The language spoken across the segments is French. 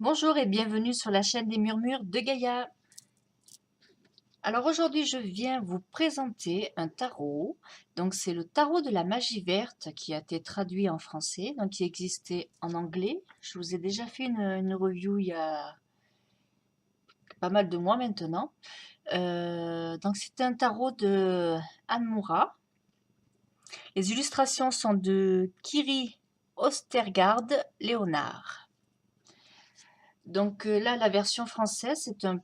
Bonjour et bienvenue sur la chaîne des murmures de Gaïa. Alors aujourd'hui je viens vous présenter un tarot. Donc c'est le tarot de la magie verte qui a été traduit en français, donc qui existait en anglais. Je vous ai déjà fait une review il y a pas mal de mois maintenant. Donc c'est un tarot de Anne Moura. Les illustrations sont de Kiri Ostergaard Léonard. Donc là la version française c'est un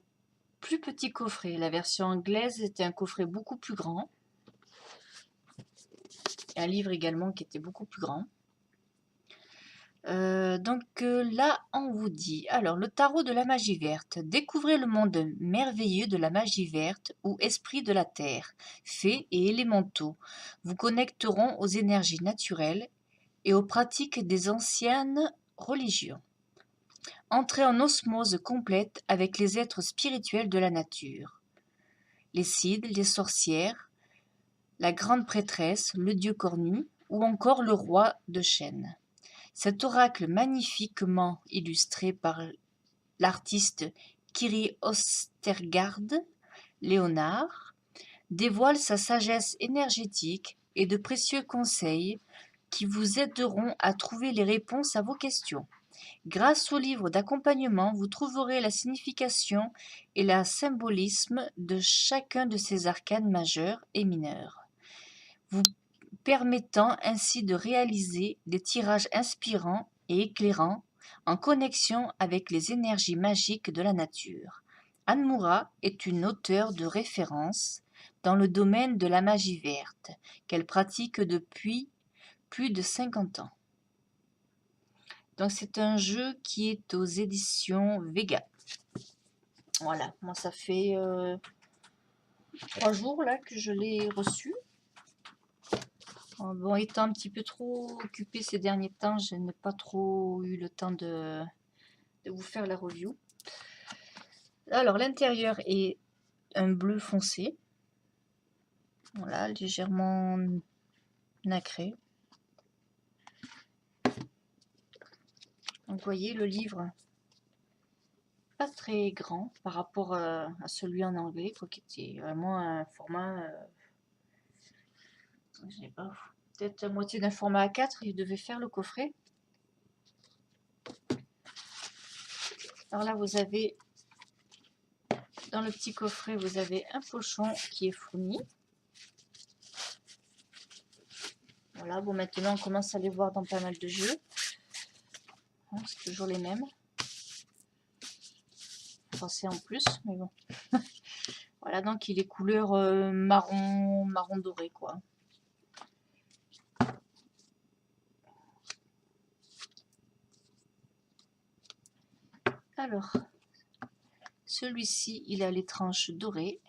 plus petit coffret. La version anglaise était un coffret beaucoup plus grand. Et un livre également qui était beaucoup plus grand. Là, on vous dit, alors le tarot de la magie verte. Découvrez le monde merveilleux de la magie verte ou esprit de la terre, fées et élémentaux. Vous connecteront aux énergies naturelles et aux pratiques des anciennes religions. Entrez en osmose complète avec les êtres spirituels de la nature. Les cides, les sorcières, la grande prêtresse, le dieu cornu, ou encore le roi de chêne. Cet oracle magnifiquement illustré par l'artiste Kiri Ostergaard Léonard dévoile sa sagesse énergétique et de précieux conseils qui vous aideront à trouver les réponses à vos questions. Grâce au livre d'accompagnement, vous trouverez la signification et le symbolisme de chacun de ces arcanes majeurs et mineurs, vous permettant ainsi de réaliser des tirages inspirants et éclairants en connexion avec les énergies magiques de la nature. Anne Moura est une auteure de référence dans le domaine de la magie verte, qu'elle pratique depuis plus de 50 ans. Donc c'est un jeu qui est aux éditions Vega. Voilà, moi ça fait 3 jours là que je l'ai reçu. Bon, étant un petit peu trop occupée ces derniers temps, je n'ai pas trop eu le temps de vous faire la review. Alors l'intérieur est un bleu foncé, voilà, légèrement nacré. Donc vous voyez le livre, pas très grand par rapport à celui en anglais, quoi, qui était vraiment un format, je sais pas, peut-être la moitié d'un format A4, il devait faire le coffret. Alors là vous avez, dans le petit coffret, vous avez un pochon qui est fourni. Voilà, bon maintenant on commence à les voir dans pas mal de jeux. Hein, c'est toujours les mêmes. Français en plus, mais bon. Voilà, donc il est couleur marron doré, quoi. Alors, celui-ci, il a les tranches dorées.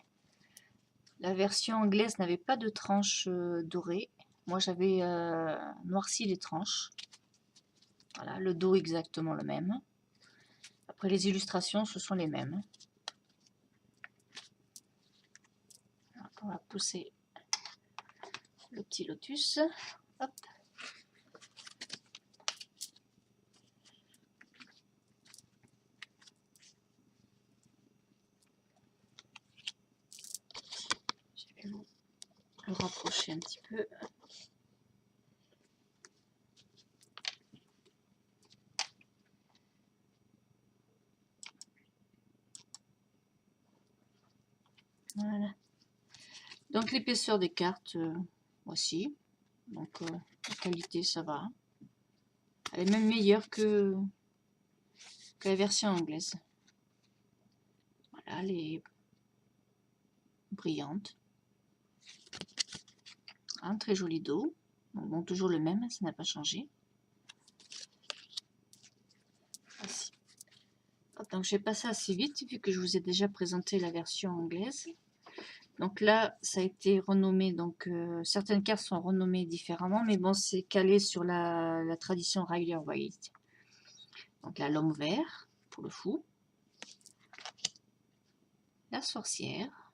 La version anglaise n'avait pas de tranches dorées. Moi, j'avais noirci les tranches. Voilà, le dos exactement le même. Après, les illustrations, ce sont les mêmes. Alors, on va pousser le petit lotus. Hop. Je vais vous le rapprocher un petit peu. Voilà. Donc l'épaisseur des cartes, voici. Donc la qualité, ça va. Elle est même meilleure que la version anglaise. Voilà, elle est brillante. Un très joli dos. Bon, toujours le même, ça n'a pas changé. Voici. Donc je vais passer assez vite vu que je vous ai déjà présenté la version anglaise. Donc là, ça a été renommé, donc certaines cartes sont renommées différemment, mais bon, c'est calé sur la tradition Rider-Waite. Donc là, l'homme vert, pour le fou. La sorcière.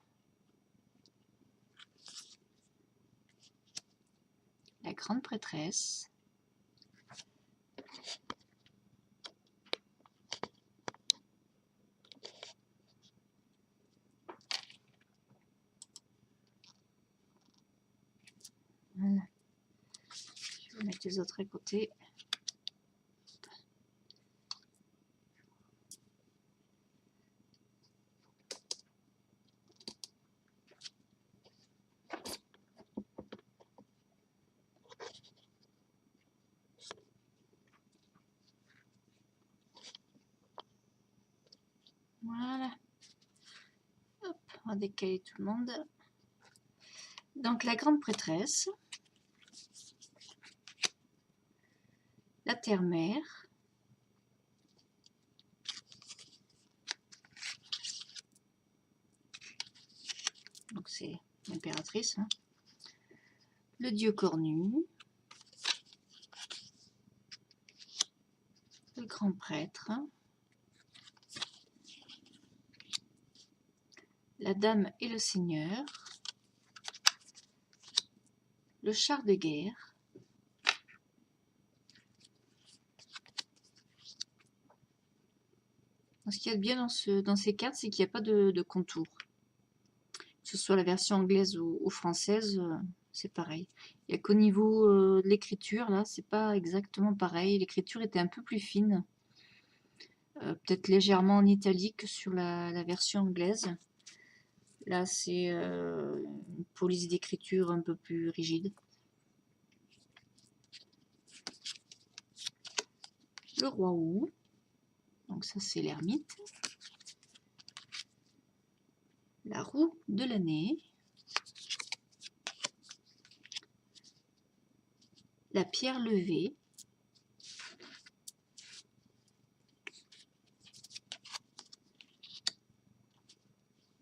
La grande prêtresse. juste les autres à côté. Voilà. Hop, on va décaler tout le monde. Donc la grande prêtresse, la terre-mère, donc c'est l'impératrice, hein. Le dieu cornu, le grand prêtre, la dame et le seigneur, le char de guerre, ce qu'il y a de bien dans ces cartes, c'est qu'il n'y a pas de contour. Que ce soit la version anglaise ou française, c'est pareil. Il n'y a qu'au niveau de l'écriture, là, c'est pas exactement pareil. L'écriture était un peu plus fine. Peut-être légèrement en italique sur la version anglaise. Là, c'est une police d'écriture un peu plus rigide. Le roi Hou. Donc ça, c'est l'ermite. La roue de l'année. La pierre levée.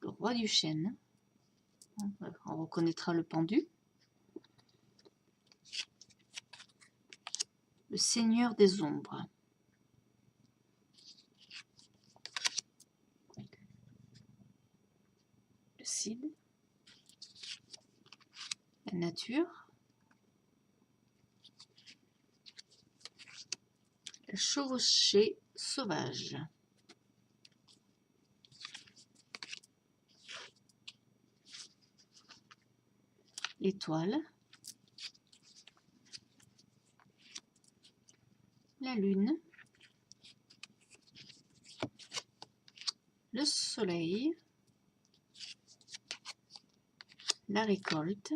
Le roi du chêne. On reconnaîtra le pendu. Le seigneur des ombres. Le cid. La nature. Le chevauché sauvage. L'étoile. La lune. Le soleil. La récolte.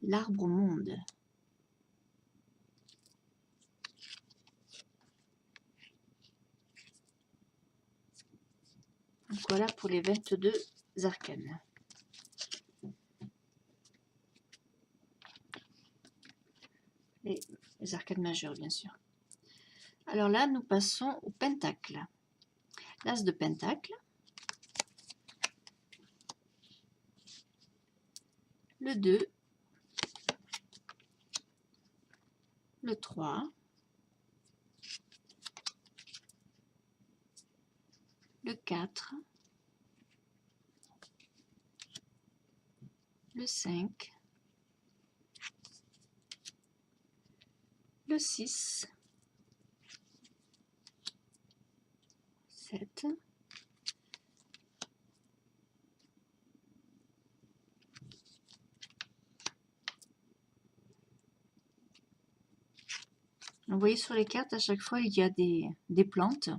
L'arbre monde. Donc voilà pour les 22 arcanes. Les arcanes majeures, bien sûr. Alors là, nous passons au pentacle. L'as de pentacle. Le 2. Le 3. Le 4. Le 5. Le 6. 7. Vous voyez sur les cartes, à chaque fois, il y a des plantes,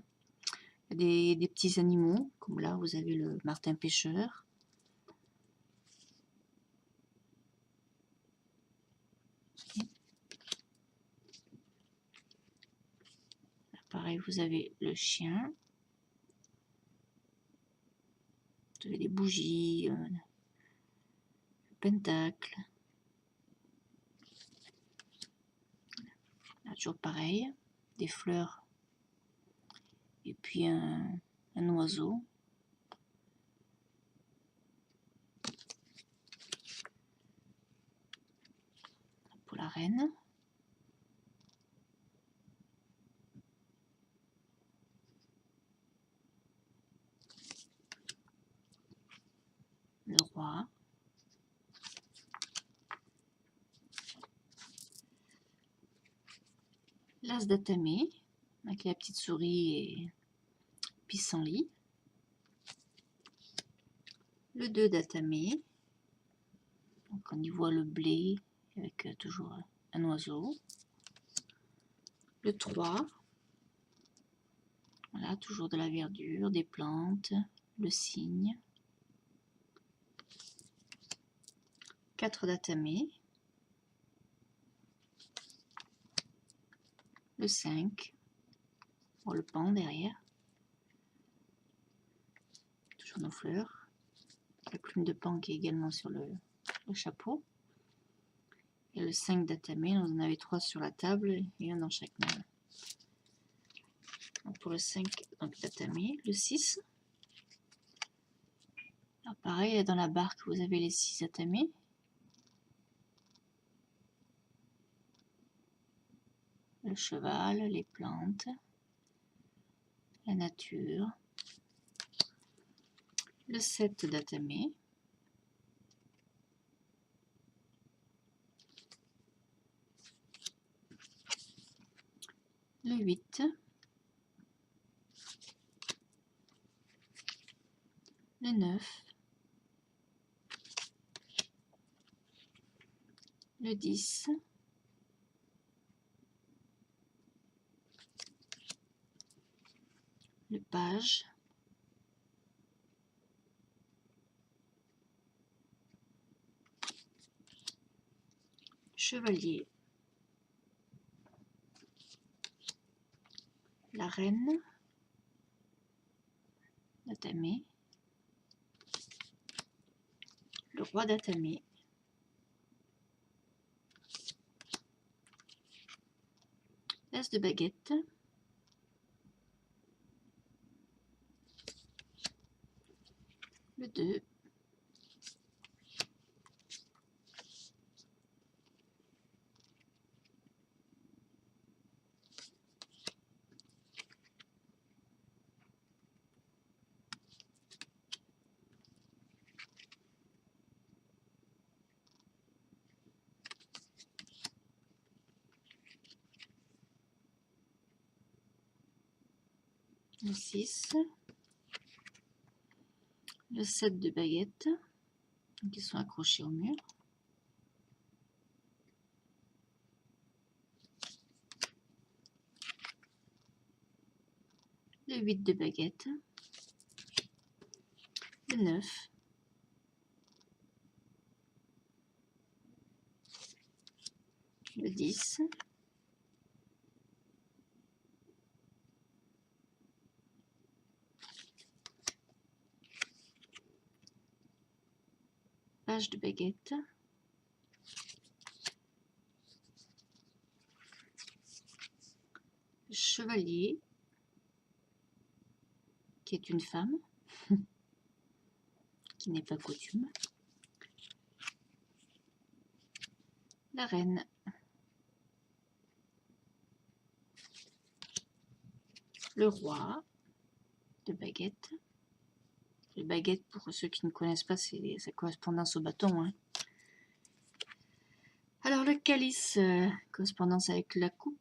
des petits animaux, comme là, vous avez le martin pêcheur. Là, pareil, vous avez le chien. Vous avez des bougies, le pentacle. Là, toujours pareil, des fleurs. Et puis un oiseau. Pour la reine. Le roi. L'as d'atamé, avec la petite souris et pissenlit. Le 2 d'atamé. Donc on y voit le blé avec toujours un oiseau. Le 3, voilà, toujours de la verdure, des plantes, le cygne. 4 datame. Le 5, pour le pan derrière. Toujours nos fleurs. La plume de pan qui est également sur le chapeau. Et le 5 datame, vous en avez 3 sur la table et un dans chaque main. Donc pour le 5, donc datame. Le 6, alors pareil, dans la barque, vous avez les 6 datame. Le cheval, les plantes, la nature. Le 7 datame. Le 8. Le 9. Le 10. Le page. Chevalier. La reine. Datame. Le roi datame. L'as de baguette. Le 2. Le 6. Le 7 de baguette. Donc ils sont accrochés au mur. Le 8 de baguette. Le 9. Le 10. Page de baguette. Le chevalier, qui est une femme, qui n'est pas coutume. La reine. Le roi de baguette. Les baguettes, pour ceux qui ne connaissent pas, c'est sa correspondance au bâton. Hein. Alors le calice, correspondance avec la coupe.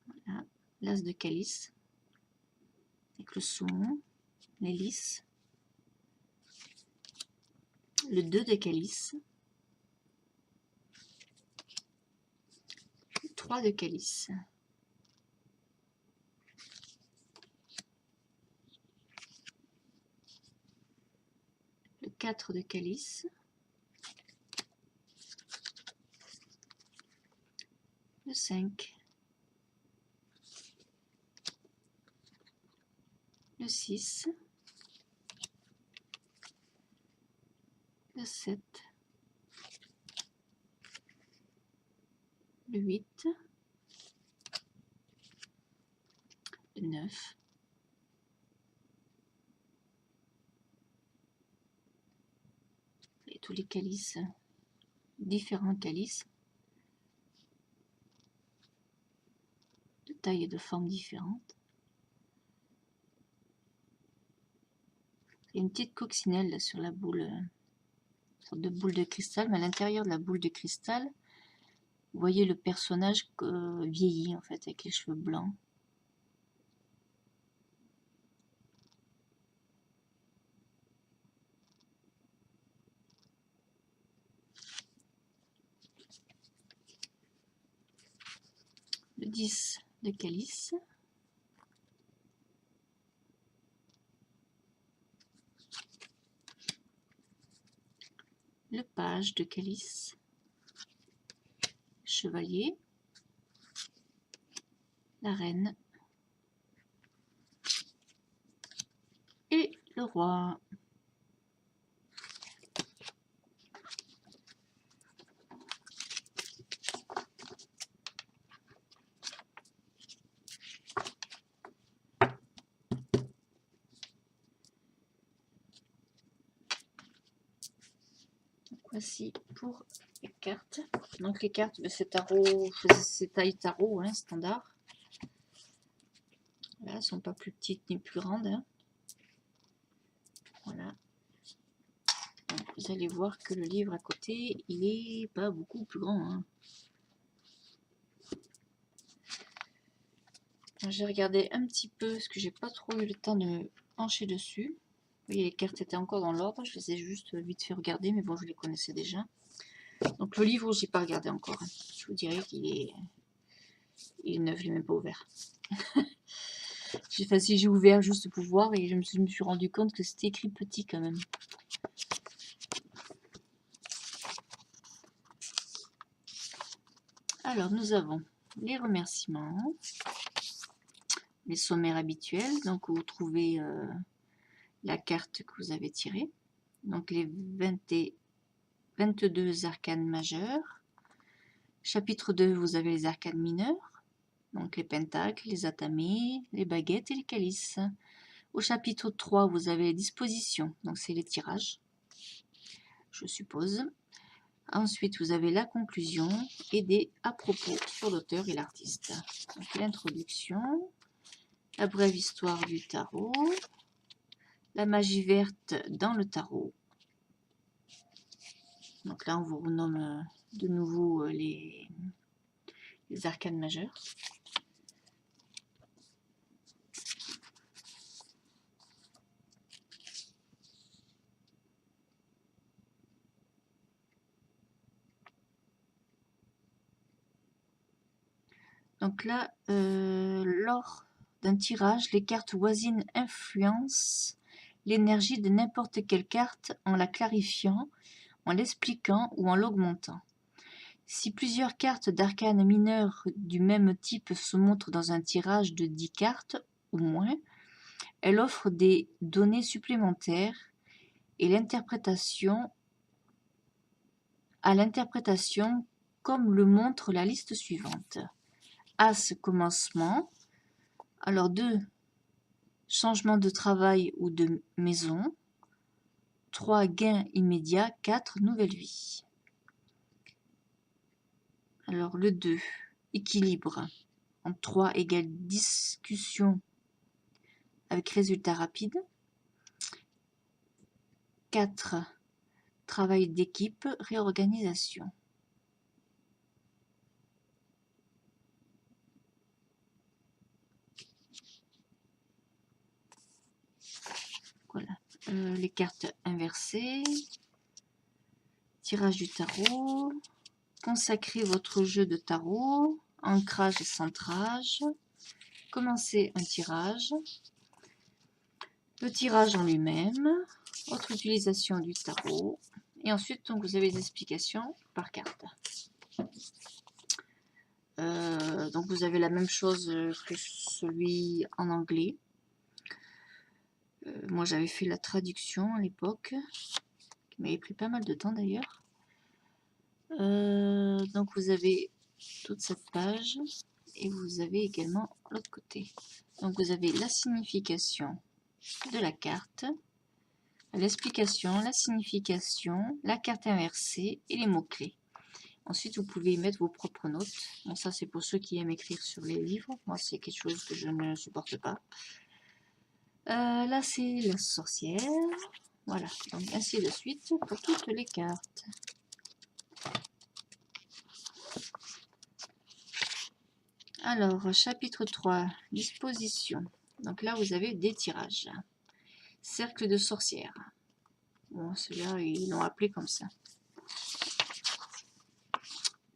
Voilà. L'as de calice. Avec le saumon, l'hélice. Le 2 de calice. Le 3 de calice. Le 4 de calice. Le 5. Le 6. Le 7. Le 8. Le 9. Et tous les calices, différents calices, de taille et de forme différentes. Il y a une petite coccinelle là, sur la boule, une sorte de boule de cristal, mais à l'intérieur de la boule de cristal, vous voyez le personnage vieilli en fait, avec les cheveux blancs. 10 de calice. Le page de calice. Chevalier. La reine. Et le roi. Voici pour les cartes. Donc les cartes, c'est tarot, c'est taille tarot, hein, standard. Là, elles ne sont pas plus petites ni plus grandes. Hein. Voilà. Donc, vous allez voir que le livre à côté, il est pas beaucoup plus grand. Hein. J'ai regardé un petit peu, parce que j'ai pas trop eu le temps de me pencher dessus. Vous voyez, les cartes étaient encore dans l'ordre. Je les ai juste vite fait regarder, mais bon, je les connaissais déjà. Donc le livre, j'ai pas regardé encore. Hein. Je vous dirais qu'il est... Il est neuf, je l'ai même pas ouvert. J'ai ouvert juste pour voir et je me suis rendu compte que c'était écrit petit quand même. Alors nous avons les remerciements, les sommaires habituels, donc où vous trouvez la carte que vous avez tirée, donc les 22 arcanes majeures. Chapitre 2, vous avez les arcanes mineures, donc les pentacles, les atamés, les baguettes et les calices. Au chapitre 3, vous avez les dispositions, donc c'est les tirages, je suppose. Ensuite, vous avez la conclusion et des à propos sur l'auteur et l'artiste. Donc l'introduction, la brève histoire du tarot, la magie verte dans le tarot. Donc là, on vous renomme de nouveau les arcanes majeures. Donc là, lors d'un tirage, les cartes voisines influencent l'énergie de n'importe quelle carte en la clarifiant, en l'expliquant ou en l'augmentant. Si plusieurs cartes d'arcanes mineures du même type se montrent dans un tirage de 10 cartes ou moins, elles offrent des données supplémentaires et l'interprétation comme le montre la liste suivante. As commencement, alors 2 changement de travail ou de maison, 3 gains immédiats, 4 nouvelle vie. Alors le 2, équilibre, en 3 égale discussion avec résultat rapide. 4, travail d'équipe, réorganisation. Voilà, les cartes inversées, tirage du tarot, consacrez votre jeu de tarot, ancrage et centrage, commencez un tirage, le tirage en lui-même, autre utilisation du tarot, et ensuite donc, vous avez des explications par carte. Donc vous avez la même chose que celui en anglais. Moi j'avais fait la traduction à l'époque, qui m'avait pris pas mal de temps d'ailleurs. Donc vous avez toute cette page et vous avez également l'autre côté. Donc vous avez la signification de la carte, l'explication, la signification, la carte inversée et les mots-clés. Ensuite, vous pouvez y mettre vos propres notes. Bon, ça, c'est pour ceux qui aiment écrire sur les livres. Moi, c'est quelque chose que je ne supporte pas. Là, c'est la sorcière. Voilà, donc ainsi de suite pour toutes les cartes. Alors, chapitre 3, disposition. Donc là, vous avez des tirages. Cercle de sorcière. Bon, celui-là, ils l'ont appelé comme ça.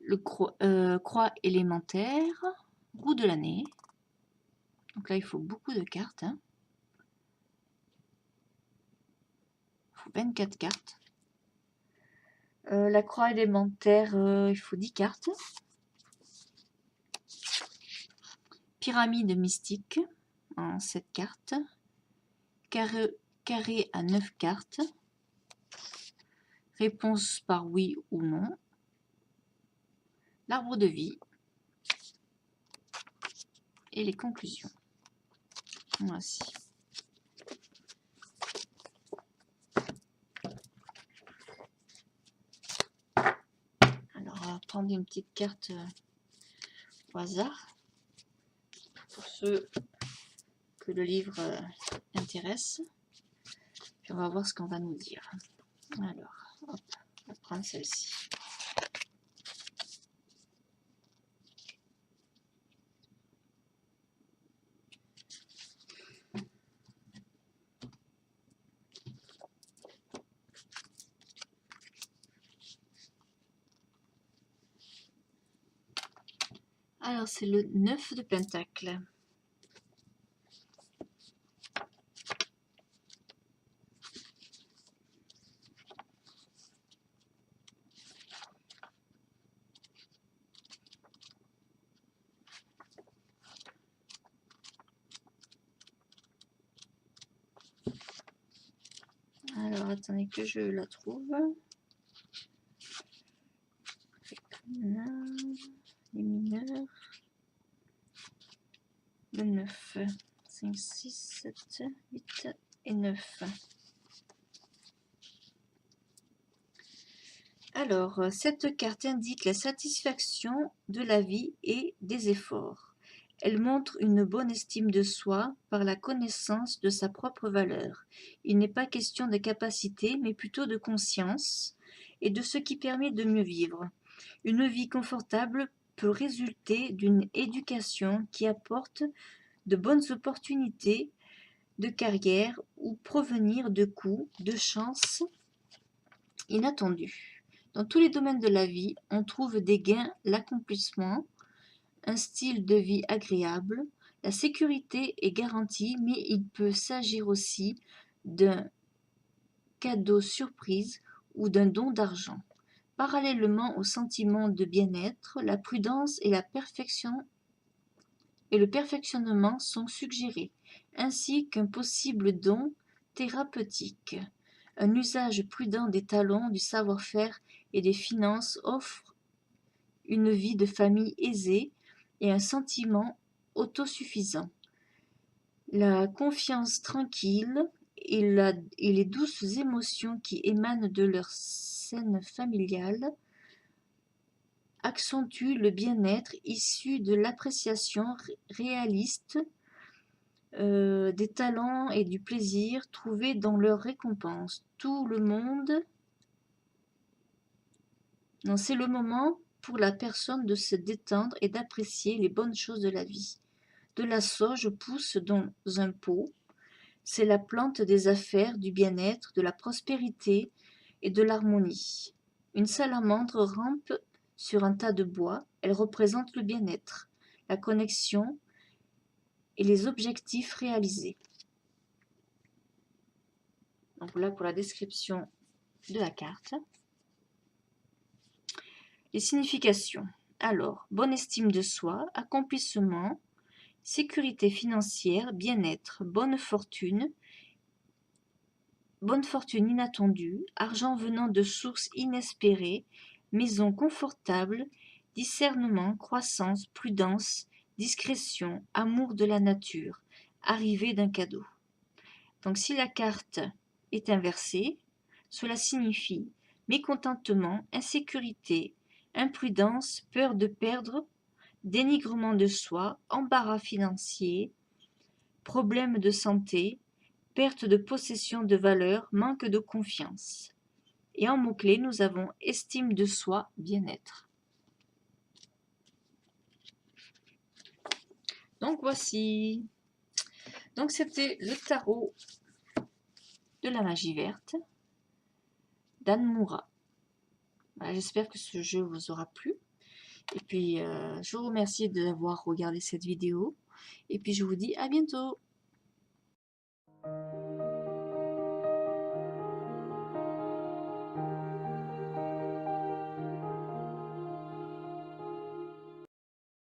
Le croix élémentaire. roue de l'année. Donc là, il faut beaucoup de cartes. Hein. Il faut 24 cartes. La croix élémentaire, il faut 10 cartes. Pyramide mystique en 7 cartes. Carré à 9 cartes. Réponse par oui ou non. L'arbre de vie. Et les conclusions. Voici. Alors, on va prendre une petite carte au hasard. Pour ceux que le livre intéresse. Puis on va voir ce qu'on va nous dire. Alors, hop, on va prendre celle-ci. Alors, c'est le 9 de Pentacle. Alors, attendez que je la trouve. Les mineurs. Le 9. 5, 6, 7, 8 et 9. Alors, cette carte indique la satisfaction de la vie et des efforts. Elle montre une bonne estime de soi par la connaissance de sa propre valeur. Il n'est pas question de capacité, mais plutôt de conscience et de ce qui permet de mieux vivre. Une vie confortable peut résulter d'une éducation qui apporte de bonnes opportunités de carrière ou provenir de coups de chance inattendus. Dans tous les domaines de la vie, on trouve des gains, l'accomplissement, un style de vie agréable. La sécurité est garantie, mais il peut s'agir aussi d'un cadeau surprise ou d'un don d'argent. Parallèlement au sentiment de bien-être, la prudence et le perfectionnement sont suggérés, ainsi qu'un possible don thérapeutique. Un usage prudent des talents, du savoir-faire et des finances offre une vie de famille aisée et un sentiment autosuffisant. La confiance tranquille et les douces émotions qui émanent de leur scène familiale accentuent le bien-être issu de l'appréciation réaliste des talents et du plaisir trouvés dans leur récompense. Tout le monde... Non, c'est le moment pour la personne de se détendre et d'apprécier les bonnes choses de la vie. De la sauge pousse dans un pot. C'est la plante des affaires, du bien-être, de la prospérité et de l'harmonie. Une salamandre rampe sur un tas de bois. Elle représente le bien-être, la connexion et les objectifs réalisés. Donc voilà pour la description de la carte. Les significations. Alors, bonne estime de soi, accomplissement, sécurité financière, bien-être, bonne fortune inattendue, argent venant de sources inespérées, maison confortable, discernement, croissance, prudence, discrétion, amour de la nature, arrivée d'un cadeau. Donc si la carte est inversée, cela signifie mécontentement, insécurité, imprudence, peur de perdre, dénigrement de soi, embarras financier, problème de santé, perte de possession de valeur, manque de confiance. Et en mots-clés, nous avons estime de soi, bien-être. Donc voici. Donc c'était le tarot de la magie verte d'Anne Moura. Voilà, j'espère que ce jeu vous aura plu. Et puis, je vous remercie d'avoir regardé cette vidéo et puis je vous dis à bientôt.